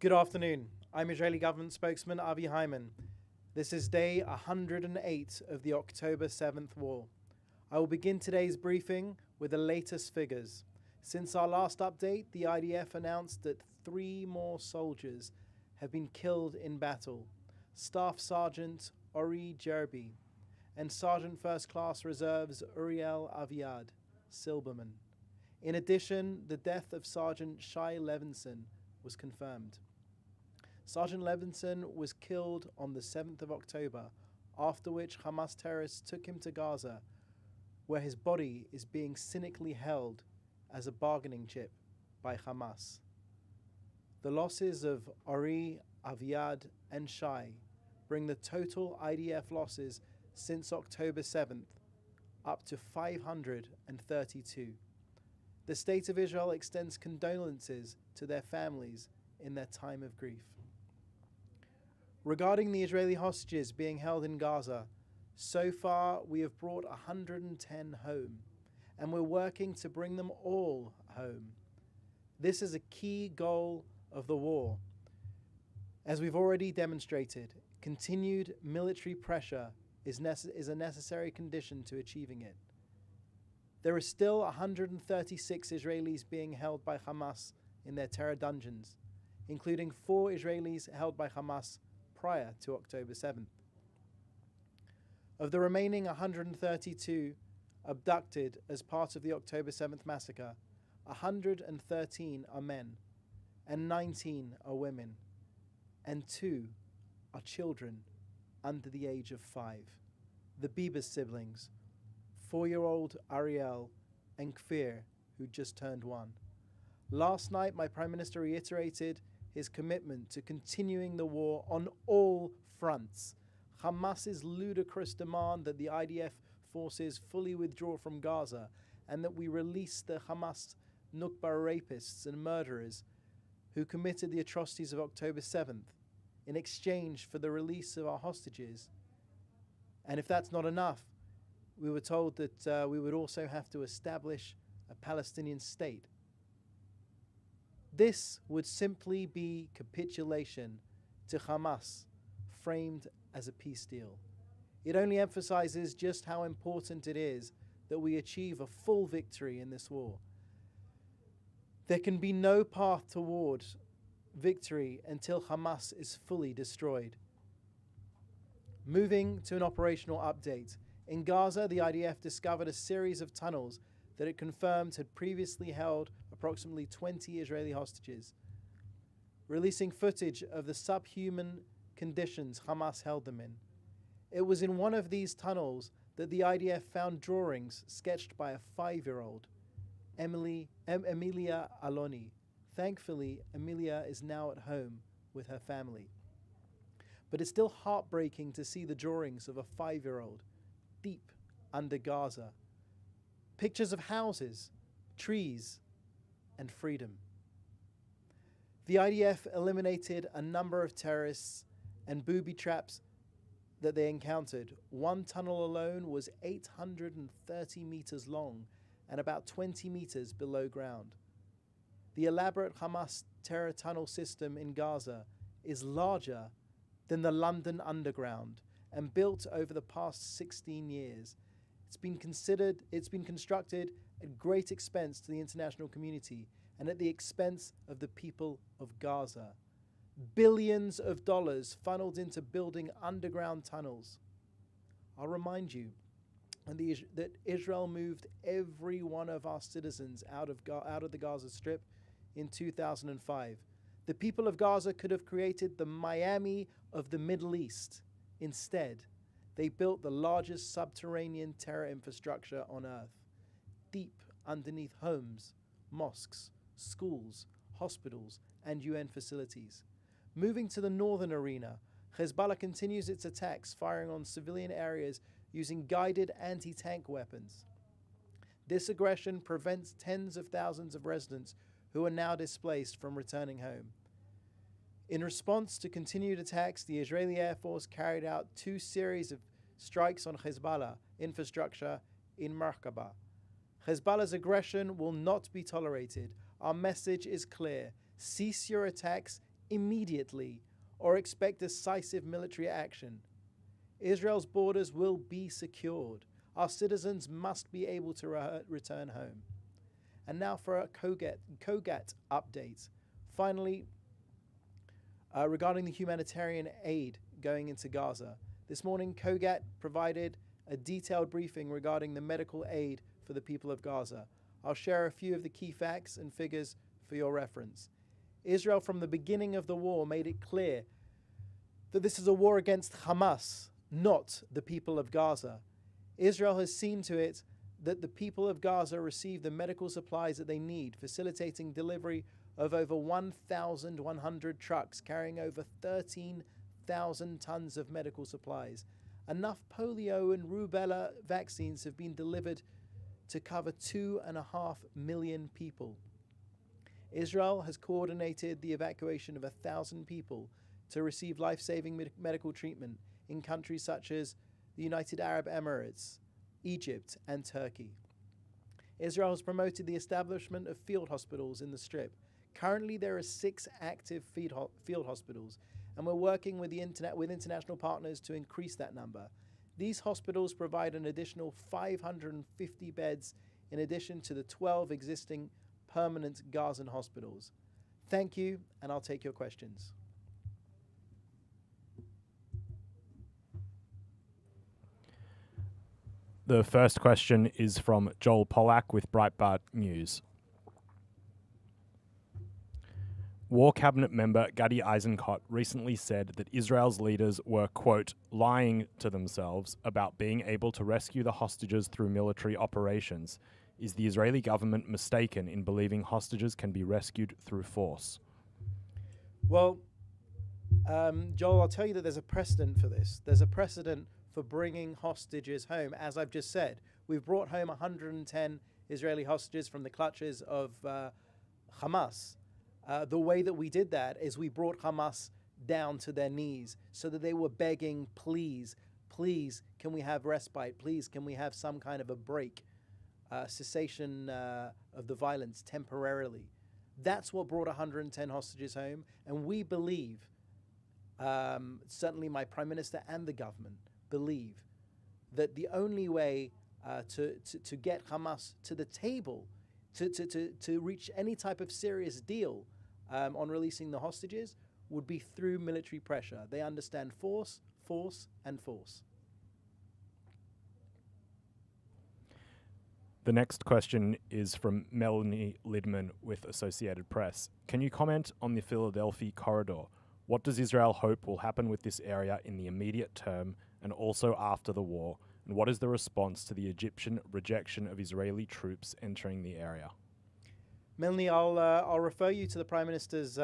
Good afternoon. I'm Israeli government spokesman Avi Hyman. This is day 108 of the October 7th war. I will begin today's briefing with the latest figures. Since our last update, the IDF announced that 3 more soldiers have been killed in battle. Staff Sergeant Ori Jerby and Sergeant First Class Reserves Uriel Aviad Silberman. In addition, the death of Sergeant Shai Levinson was confirmed. Sergeant Levinson was killed on the 7th of October, after which Hamas terrorists took him to Gaza, where his body is being cynically held as a bargaining chip by Hamas. The losses of Ori, Aviad, and Shai bring the total IDF losses since October 7th up to 532. The State of Israel extends condolences to their families in their time of grief. Regarding the Israeli hostages being held in Gaza, so far we have brought 110 home, and we're working to bring them all home. This is a key goal of the war. As we've already demonstrated, continued military pressure is a necessary condition to achieving it. There are still 136 Israelis being held by Hamas in their terror dungeons, including 4 Israelis held by Hamas prior to October 7th. Of the remaining 132 abducted as part of the October 7th massacre, 113 are men, and 19 are women, and 2 are children under the age of 5. The Bibas siblings, 4-year-old Ariel and Kfir, who just turned 1. Last night, my Prime Minister reiterated his commitment to continuing the war on all fronts. Hamas's ludicrous demand that the IDF forces fully withdraw from Gaza and that we release the Hamas Nukba rapists and murderers who committed the atrocities of October 7th in exchange for the release of our hostages. And if that's not enough, we were told that we would also have to establish a Palestinian state. This would simply be capitulation to Hamas, framed as a peace deal. It only emphasizes just how important it is that we achieve a full victory in this war. There can be no path towards victory until Hamas is fully destroyed. Moving to an operational update. In Gaza, the IDF discovered a series of tunnels that it confirmed had previously held approximately 20 Israeli hostages, releasing footage of the subhuman conditions Hamas held them in. It was in one of these tunnels that the IDF found drawings sketched by a 5-year-old, Emilia Aloni. Thankfully, Emilia is now at home with her family. But it's still heartbreaking to see the drawings of a 5-year-old deep under Gaza. Pictures of houses, trees, and freedom. The IDF eliminated a number of terrorists and booby traps that they encountered. One tunnel alone was 830 meters long and about 20 meters below ground. The elaborate Hamas terror tunnel system in Gaza is larger than the London Underground and built over the past 16 years. It's been constructed at great expense to the international community and at the expense of the people of Gaza. Billions of dollars funneled into building underground tunnels. I'll remind you that Israel moved every one of our citizens out of the Gaza Strip in 2005. The people of Gaza could have created the Miami of the Middle East. Instead, they built the largest subterranean terror infrastructure on earth, deep underneath homes, mosques, schools, hospitals, and UN facilities. Moving to the northern arena, Hezbollah continues its attacks, firing on civilian areas using guided anti-tank weapons. This aggression prevents tens of thousands of residents who are now displaced from returning home. In response to continued attacks, the Israeli Air Force carried out 2 series of strikes on Hezbollah infrastructure in Merkaba. Hezbollah's aggression will not be tolerated. Our message is clear. Cease your attacks immediately or expect decisive military action. Israel's borders will be secured. Our citizens must be able to return home. And now for a COGAT update. Finally, regarding the humanitarian aid going into Gaza. This morning, COGAT provided a detailed briefing regarding the medical aid for the people of Gaza. I'll share a few of the key facts and figures for your reference. Israel, from the beginning of the war, made it clear that this is a war against Hamas, not the people of Gaza. Israel has seen to it that the people of Gaza receive the medical supplies that they need, facilitating delivery of over 1,100 trucks carrying over 13,000 tons of medical supplies. Enough polio and rubella vaccines have been delivered to cover 2.5 million people. Israel has coordinated the evacuation of 1,000 people to receive life-saving medical treatment in countries such as the United Arab Emirates, Egypt, and Turkey. Israel has promoted the establishment of field hospitals in the Strip. Currently, there are 6 active field hospitals, and we're working with international partners to increase that number. These hospitals provide an additional 550 beds in addition to the 12 existing permanent Gazan hospitals. Thank you, and I'll take your questions. The first question is from Joel Pollack with Breitbart News. War Cabinet member Gadi Eisenkot recently said that Israel's leaders were, quote, lying to themselves about being able to rescue the hostages through military operations. Is the Israeli government mistaken in believing hostages can be rescued through force? Well, Joel, I'll tell you that there's a precedent for this. There's a precedent for bringing hostages home. As I've just said, we've brought home 110 Israeli hostages from the clutches of Hamas. The way that we did that is we brought Hamas down to their knees so that they were begging, please, can we have respite? Please, can we have some kind of a break, cessation of the violence temporarily? That's what brought 110 hostages home. And we believe, certainly my Prime Minister and the government believe, that the only way to get Hamas to the table, to reach any type of serious deal on releasing the hostages would be through military pressure. They understand force, and force. The next question is from Melanie Lidman with Associated Press. Can you comment on the Philadelphia corridor? What does Israel hope will happen with this area in the immediate term and also after the war? And what is the response to the Egyptian rejection of Israeli troops entering the area? Melanie, I'll refer you to the Prime Minister's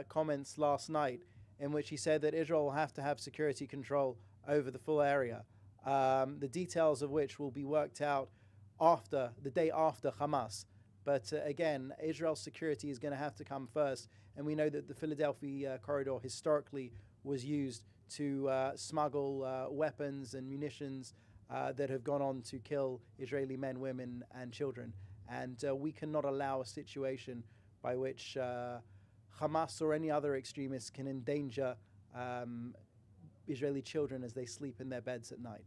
comments last night, in which he said that Israel will have to have security control over the full area, the details of which will be worked out after the day after Hamas. But again, Israel's security is going to have to come first, and we know that the Philadelphia corridor historically was used to smuggle weapons and munitions that have gone on to kill Israeli men, women, and children. And we cannot allow a situation by which Hamas or any other extremists can endanger Israeli children as they sleep in their beds at night.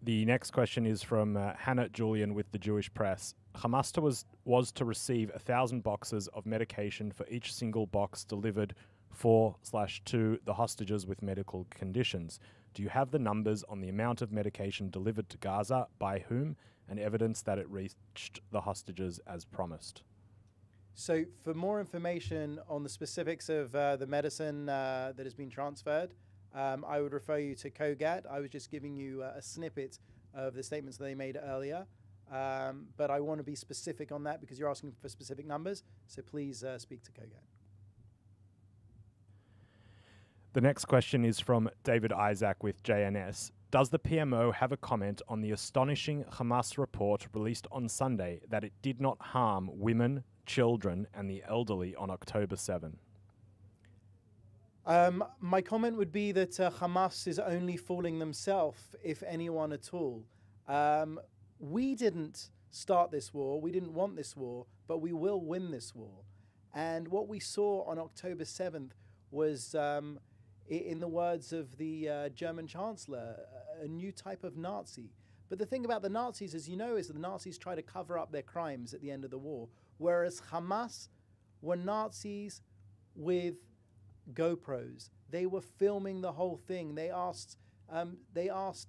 The next question is from Hannah Julian with the Jewish Press. Hamas was to receive 1,000 boxes of medication for each single box delivered to the hostages with medical conditions. Do you have the numbers on the amount of medication delivered to Gaza, by whom, and evidence that it reached the hostages as promised? So for more information on the specifics of the medicine that has been transferred, I would refer you to COGAT. I was just giving you a snippet of the statements that they made earlier. But I want to be specific on that because you're asking for specific numbers. So please speak to COGAT. The next question is from David Isaac with JNS. Does the PMO have a comment on the astonishing Hamas report released on Sunday that it did not harm women, children, and the elderly on October 7? My comment would be that Hamas is only fooling themselves, if anyone at all. We didn't start this war. We didn't want this war, but we will win this war. And what we saw on October 7th was, in the words of the German Chancellor, a new type of Nazi. But the thing about the Nazis, as you know, is that the Nazis try to cover up their crimes at the end of the war, whereas Hamas were Nazis with GoPros. They were filming the whole thing. They asked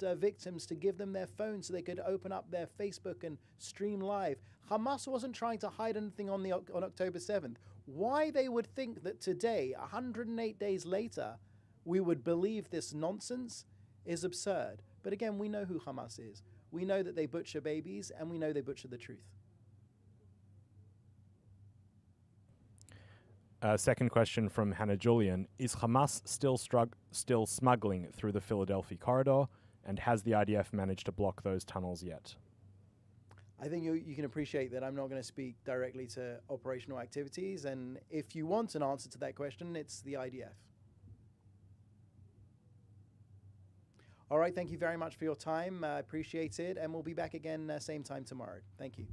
victims to give them their phones so they could open up their Facebook and stream live. Hamas wasn't trying to hide anything on October 7th. Why they would think that today, 108 days later, we would believe this nonsense is absurd. But again, we know who Hamas is. We know that they butcher babies, and we know they butcher the truth. Second question from Hannah Julian. Is Hamas still smuggling through the Philadelphia corridor? And has the IDF managed to block those tunnels yet? I think you can appreciate that I'm not going to speak directly to operational activities. And if you want an answer to that question, it's the IDF. All right, thank you very much for your time. I appreciate it. And we'll be back again same time tomorrow. Thank you.